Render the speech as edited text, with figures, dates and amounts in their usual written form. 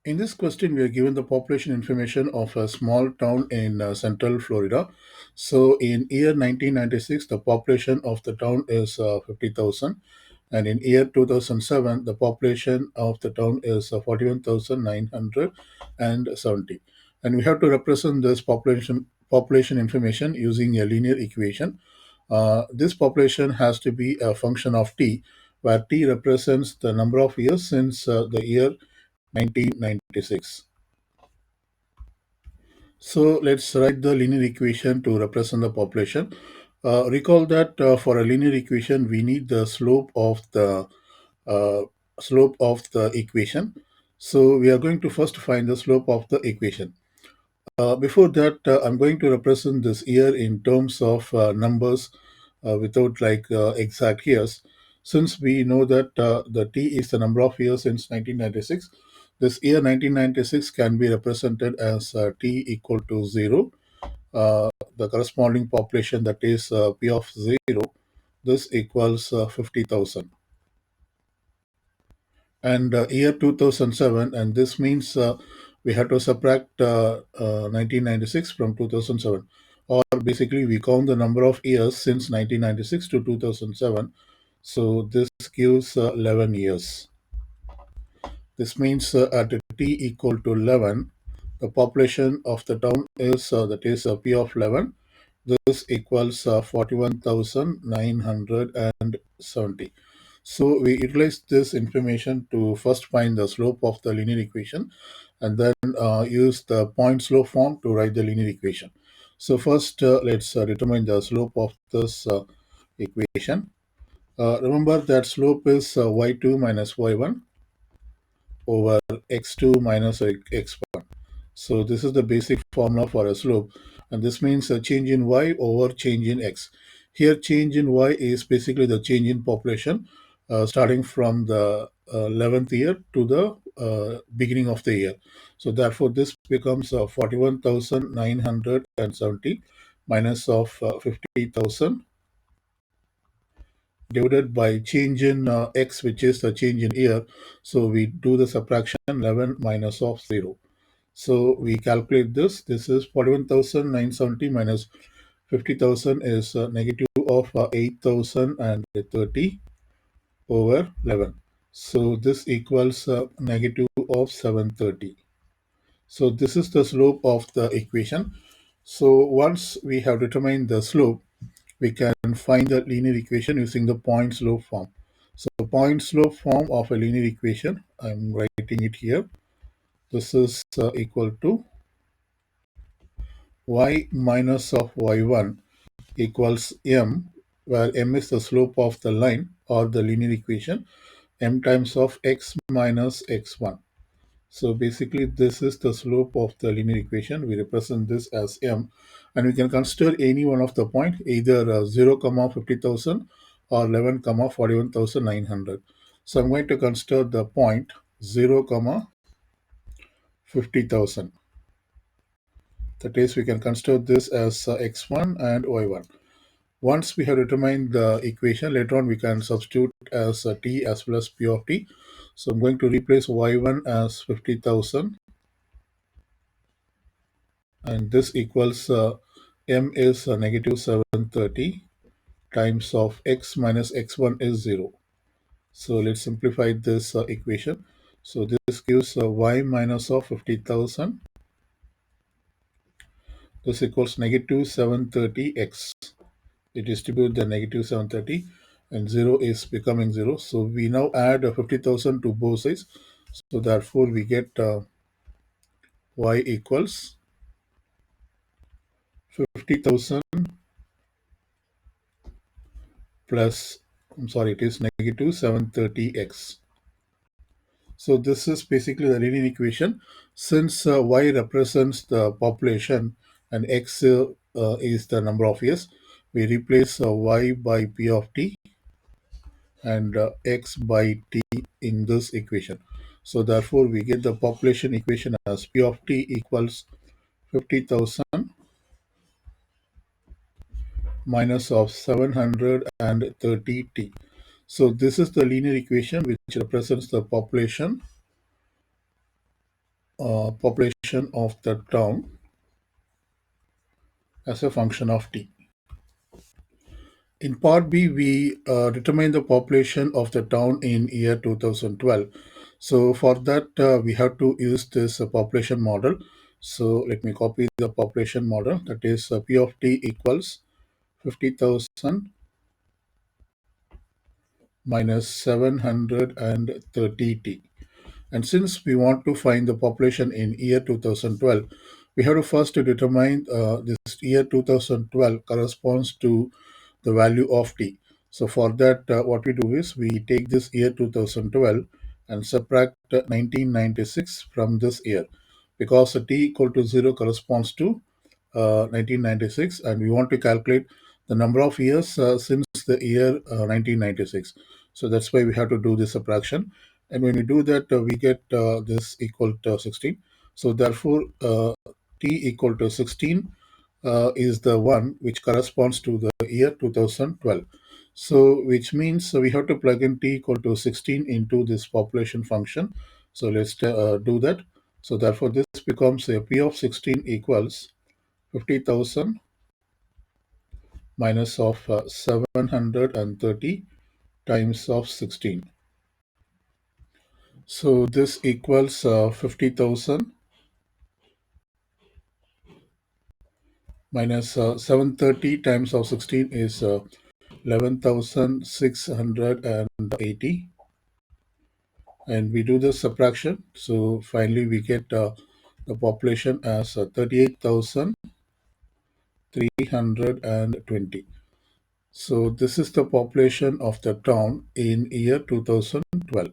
In this question, we are given the population information of a small town in central Florida. So, in year 1996, the population of the town is 50,000, and in year 2007, the population of the town is 41,970. And we have to represent this population information using a linear equation. This population has to be a function of t, where t represents the number of years since the year 1996. So let's write the linear equation to represent the population. Recall that for a linear equation, we need the uh, slope of the equation. So we are going to first find the slope of the equation. Before that, I'm going to represent this year in terms of numbers without exact years. Since we know that the t is the number of years since 1996, this year 1996 can be represented as t equal to 0. The corresponding population, that is p of 0, this equals 50,000. And year 2007, and this means we have to subtract 1996 from 2007, or basically we count the number of years since 1996 to 2007. So this gives 11 years. This means at t equal to 11, the population of the town is that is p of 11. This equals 41,970. So we utilize this information to first find the slope of the linear equation, and then use the point slope form to write the linear equation. So first, let's determine the slope of this equation. Remember that slope is y2 minus y1 over x2 minus x1. So this is the basic formula for a slope, and this means a change in y over change in x. Here, change in y is basically the change in population starting from the 11th year to the beginning of the year. So therefore, this becomes 41,970 minus of 50,000 divided by change in x, which is the change in year. So we do the subtraction 11 minus of 0. So we calculate this. This is 41,970 minus 50,000 is negative of 8,030 over 11. So this equals negative of 730. So this is the slope of the equation. So once we have determined the slope, we can find the linear equation using the point slope form. So the point slope form of a linear equation, I'm writing it here. This is equal to y minus of y1 equals m, where m is the slope of the line or the linear equation, m times of x minus x1. So basically, this is the slope of the linear equation. We represent this as m, and we can consider any one of the point, either 0, 50,000 or 11, 41,900. So I'm going to consider the point 0, 50,000. That is, we can consider this as x1 and y1. Once we have determined the equation, later on we can substitute as t as well as p of t. So I'm going to replace y1 as 50,000, and this equals m is negative 730 times of x minus x1 is 0. So let's simplify this equation. So this gives y minus of 50,000. This equals negative 730x. We distribute the negative 730, and 0 is becoming 0. So we now add 50,000 to both sides. So therefore we get y equals 50,000 plus, I'm sorry, it is negative 730x. So this is basically the linear equation. Since y represents the population and x is the number of years, we replace y by p of t and x by t in this equation. So therefore, we get the population equation as p of t equals 50,000 minus of 730t. So this is the linear equation which represents the population population of the town as a function of t. In part B, we determine the population of the town in year 2012. So for that, we have to use this population model. So let me copy the population model. That is P of t equals 50,000 minus 730t. And since we want to find the population in year 2012, we have to first determine this year 2012 corresponds to the value of t. So for that, what we do is we take this year 2012 and subtract 1996 from this year, because t equal to 0 corresponds to 1996, and we want to calculate the number of years since the year 1996. So that's why we have to do this subtraction. And when we do that, we get this equal to 16. So therefore, t equal to 16 is the one which corresponds to the year 2012. So which means we have to plug in t equal to 16 into this population function. So let's do that. So therefore, this becomes a p of 16 equals 50,000 minus of 730 times of 16. So this equals 50,000 minus 730 times of 16 is 11,680, and we do the subtraction. So finally we get the population as 38,320. So this is the population of the town in year 2012.